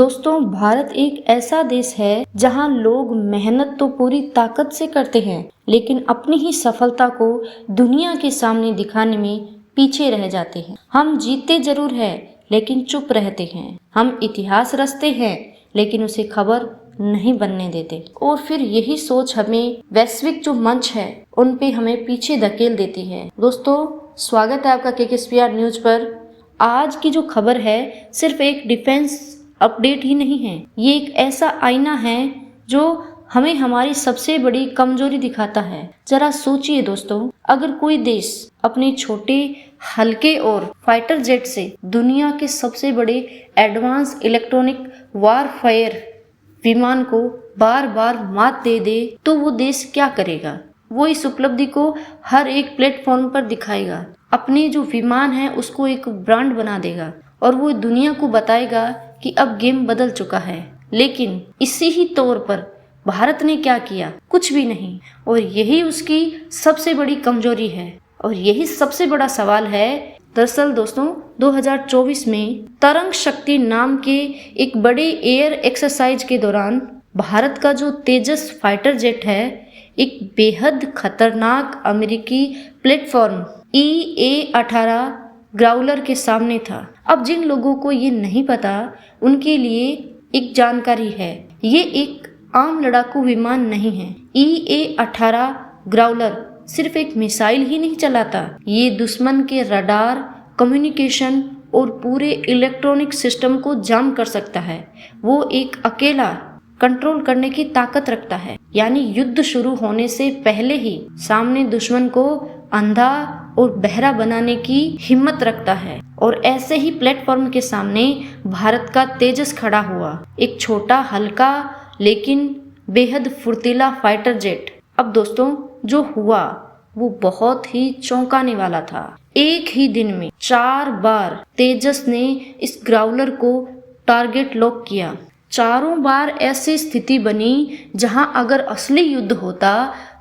दोस्तों, भारत एक ऐसा देश है जहां लोग मेहनत तो पूरी ताकत से करते हैं, लेकिन अपनी ही सफलता को दुनिया के सामने दिखाने में पीछे रह जाते हैं। हम जीतते जरूर हैं, लेकिन चुप रहते हैं। हम इतिहास रचते हैं, लेकिन उसे खबर नहीं बनने देते। और फिर यही सोच हमें वैश्विक जो मंच है उन पे हमें पीछे धकेल देती है। दोस्तों, स्वागत है आपका KKSPR न्यूज पर। आज की जो खबर है सिर्फ एक डिफेंस अपडेट ही नहीं है, ये एक ऐसा आईना है जो हमें हमारी सबसे बड़ी कमजोरी दिखाता है। जरा सोचिए दोस्तों, अगर कोई देश अपने छोटे हल्के और फाइटर जेट से दुनिया के सबसे बड़े एडवांस इलेक्ट्रॉनिक वारफेयर विमान को बार बार मात दे दे तो वो देश क्या करेगा? वो इस उपलब्धि को हर एक प्लेटफॉर्म पर दिखाएगा, अपने जो विमान है उसको एक ब्रांड बना देगा और वो दुनिया को बताएगा कि अब गेम बदल चुका है। लेकिन इसी ही तौर पर भारत ने क्या किया? कुछ भी नहीं। और यही उसकी सबसे बड़ी कमजोरी है और यही सबसे बड़ा सवाल है। दरअसल दोस्तों, 2024 में तरंग शक्ति नाम के एक बड़े एयर एक्सरसाइज के दौरान भारत का जो तेजस फाइटर जेट है एक बेहद खतरनाक अमेरिकी प्लेटफॉर्म EA-18 ग्राउलर के सामने था। अब जिन लोगों को ये नहीं पता उनके लिए एक जानकारी है, ये एक आम लड़ाकू विमान नहीं है। EA-18 ग्राउलर सिर्फ एक मिसाइल ही नहीं चलाता, ये दुश्मन के रडार, कम्युनिकेशन और पूरे इलेक्ट्रॉनिक सिस्टम को जाम कर सकता है। वो एक अकेला कंट्रोल करने की ताकत रखता है, यानी युद्ध शुरू होने से पहले ही सामने दुश्मन को अंधा और बहरा बनाने की हिम्मत रखता है। और ऐसे ही प्लेटफॉर्म के सामने भारत का तेजस खड़ा हुआ, एक छोटा हल्का लेकिन बेहद फुर्तीला फाइटर जेट। अब दोस्तों, जो हुआ वो बहुत ही चौंकाने वाला था। एक ही दिन में 4 बार तेजस ने इस ग्राउलर को टारगेट लॉक किया। चारों बार ऐसी स्थिति बनी जहां अगर असली युद्ध होता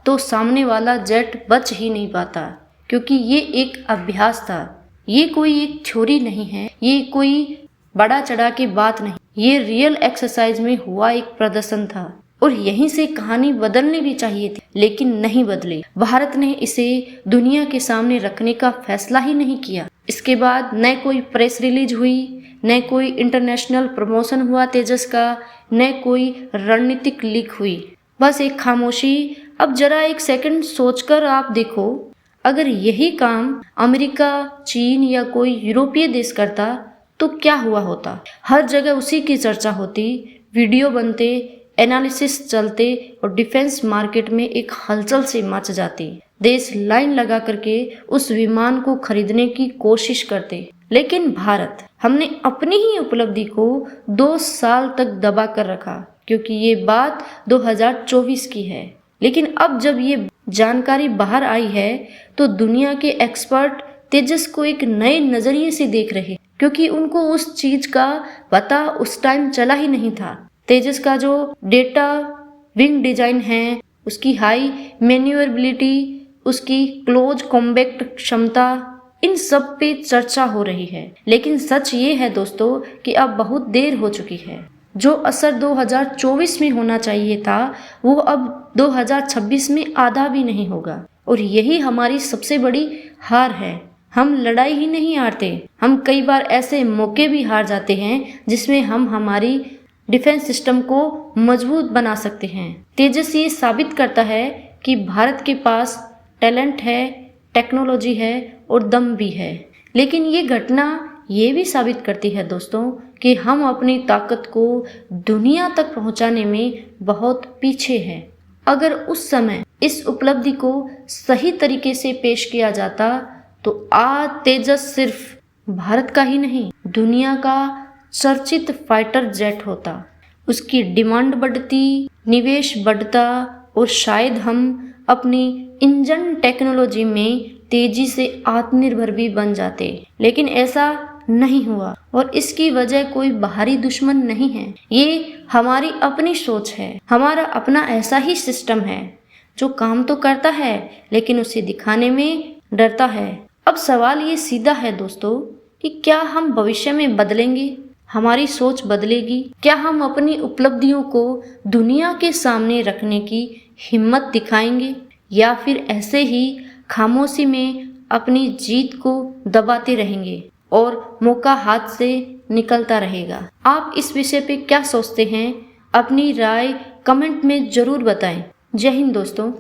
तो सामने वाला जेट बच ही नहीं पाता, क्योंकि ये एक अभ्यास था। ये कोई एक थ्योरी नहीं है, ये कोई बड़ा चढ़ा के बात नहीं, ये रियल एक्सरसाइज में हुआ एक प्रदर्शन था। और यहीं से कहानी बदलनी भी चाहिए थी, लेकिन नहीं बदली। भारत ने इसे दुनिया के सामने रखने का फैसला ही नहीं किया। इसके बाद न कोई प्रेस रिलीज हुई, न कोई इंटरनेशनल प्रमोशन हुआ तेजस का, न कोई रणनीतिक लीक हुई, बस एक खामोशी। अब जरा एक सेकंड सोचकर आप देखो, अगर यही काम अमेरिका, चीन या कोई यूरोपीय देश करता तो क्या हुआ होता? हर जगह उसी की चर्चा होती, वीडियो बनते, एनालिसिस चलते और डिफेंस मार्केट में एक हलचल सी मच जाती। देश लाइन लगा करके उस विमान को खरीदने की कोशिश करते। लेकिन भारत, हमने अपनी ही उपलब्धि को 2 साल तक दबा कर रखा, क्योंकि ये बात 2024 की है। लेकिन अब जब ये जानकारी बाहर आई है तो दुनिया के एक्सपर्ट तेजस को एक नए नजरिए से देख रहे, क्योंकि उनको उस चीज का पता उस टाइम चला ही नहीं था। तेजस का जो डेटा विंग डिजाइन है, उसकी हाई मैन्यूवरेबिलिटी, उसकी क्लोज कॉम्बैक्ट क्षमता, इन सब पे चर्चा हो रही है। लेकिन सच ये है दोस्तों कि अब बहुत देर हो चुकी है। जो असर 2024 में होना चाहिए था वो अब 2026 में आधा भी नहीं होगा। और यही हमारी सबसे बड़ी हार है। हम लड़ाई ही नहीं हारते, हम कई बार ऐसे मौके भी हार जाते हैं जिसमें हम हमारी डिफेंस सिस्टम को मजबूत बना सकते हैं। तेजस ये साबित करता है कि भारत के पास टैलेंट है, टेक्नोलॉजी है और दम भी है। लेकिन ये घटना ये भी साबित करती है दोस्तों कि हम अपनी ताकत को दुनिया तक पहुंचाने में बहुत पीछे हैं। अगर उस समय इस उपलब्धि को सही तरीके से पेश किया जाता तो आज तेजस सिर्फ भारत का ही नहीं, दुनिया का चर्चित फाइटर जेट होता। उसकी डिमांड बढ़ती, निवेश बढ़ता और शायद हम अपनी इंजन टेक्नोलॉजी में तेजी से आत्मनिर्भर भी बन जाते। लेकिन ऐसा नहीं हुआ और इसकी वजह कोई बाहरी दुश्मन नहीं है, ये हमारी अपनी सोच है। हमारा अपना ऐसा ही सिस्टम है जो काम तो करता है लेकिन उसे दिखाने में डरता है। अब सवाल ये सीधा है दोस्तों कि क्या हम भविष्य में बदलेंगे? हमारी सोच बदलेगी? क्या हम अपनी उपलब्धियों को दुनिया के सामने रखने की हिम्मत दिखाएंगे, या फिर ऐसे ही खामोशी में अपनी जीत को दबाते रहेंगे और मौका हाथ से निकलता रहेगा? आप इस विषय पे क्या सोचते हैं? अपनी राय कमेंट में जरूर बताएं। जय हिंद दोस्तों।